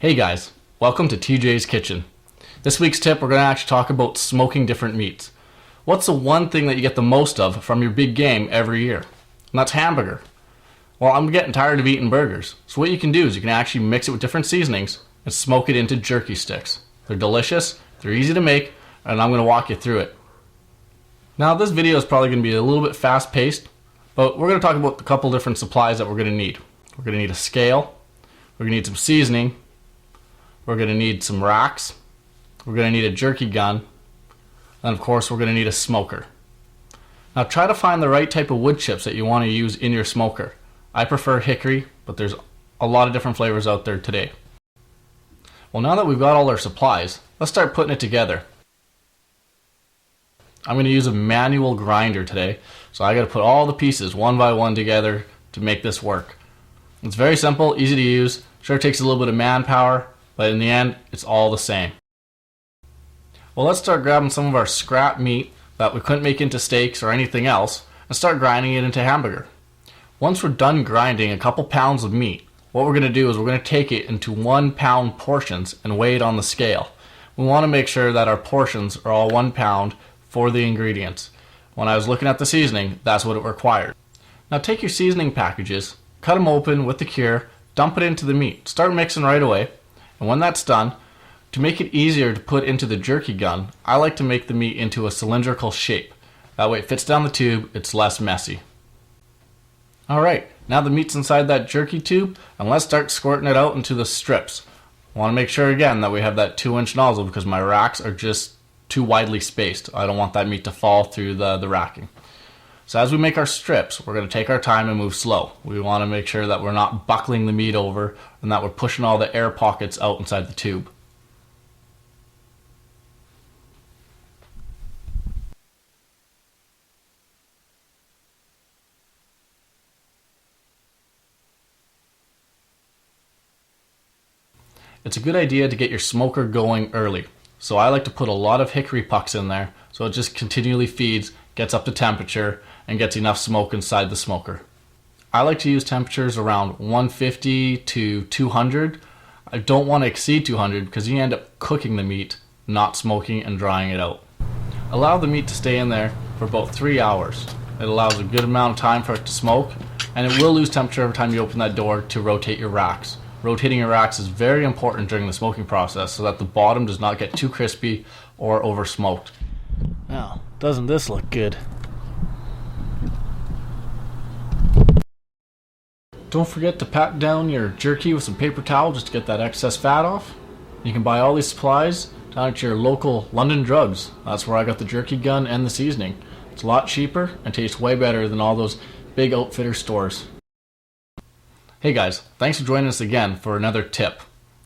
Hey guys, welcome to TJ's Kitchen. This week's tip, we're going to actually talk about smoking different meats. What's the one thing that you get the most of from your big game every year? And that's hamburger. Well, I'm getting tired of eating burgers. So what you can do is you can actually mix it with different seasonings and smoke it into jerky sticks. They're delicious, they're easy to make, and I'm going to walk you through it. Now this video is probably going to be a little bit fast paced, but we're going to talk about a couple different supplies that we're going to need. We're going to need a scale, we're going to need some seasoning, we're going to need some racks, we're going to need a jerky gun, and of course we're going to need a smoker. Now try to find the right type of wood chips that you want to use in your smoker. I prefer hickory, but there's a lot of different flavors out there today. Well, now that we've got all our supplies, let's start putting it together. I'm going to use a manual grinder today, so I got to put all the pieces one by one together to make this work. It's very simple, easy to use, sure it takes a little bit of manpower, but in the end, it's all the same. Well, let's start grabbing some of our scrap meat that we couldn't make into steaks or anything else and start grinding it into hamburger. Once we're done grinding a couple pounds of meat, what we're going to do is we're going to take it into 1 pound portions and weigh it on the scale. We want to make sure that our portions are all 1 pound for the ingredients. When I was looking at the seasoning, that's what it required. Now take your seasoning packages, cut them open with the cure, dump it into the meat, start mixing right away. And when that's done, to make it easier to put into the jerky gun, I like to make the meat into a cylindrical shape. That way it fits down the tube, it's less messy. Alright, now the meat's inside that jerky tube, and let's start squirting it out into the strips. I want to make sure again that we have that 2-inch nozzle because my racks are just too widely spaced. I don't want that meat to fall through the racking. So as we make our strips, we're going to take our time and move slow. We want to make sure that we're not buckling the meat over and that we're pushing all the air pockets out inside the tube. It's a good idea to get your smoker going early. So I like to put a lot of hickory pucks in there so it just continually feeds, gets up to temperature, and gets enough smoke inside the smoker. I like to use temperatures around 150 to 200. I don't want to exceed 200 because you end up cooking the meat, not smoking and drying it out. Allow the meat to stay in there for about 3 hours. It allows a good amount of time for it to smoke, and it will lose temperature every time you open that door to rotate your racks. Rotating your racks is very important during the smoking process so that the bottom does not get too crispy or over smoked. Now, doesn't this look good? Don't forget to pat down your jerky with some paper towel just to get that excess fat off. You can buy all these supplies down at your local London Drugs. That's where I got the jerky gun and the seasoning. It's a lot cheaper and tastes way better than all those big outfitter stores. Hey guys, thanks for joining us again for another tip.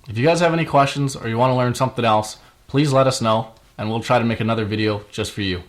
If you guys have any questions or you want to learn something else, please let us know and we'll try to make another video just for you.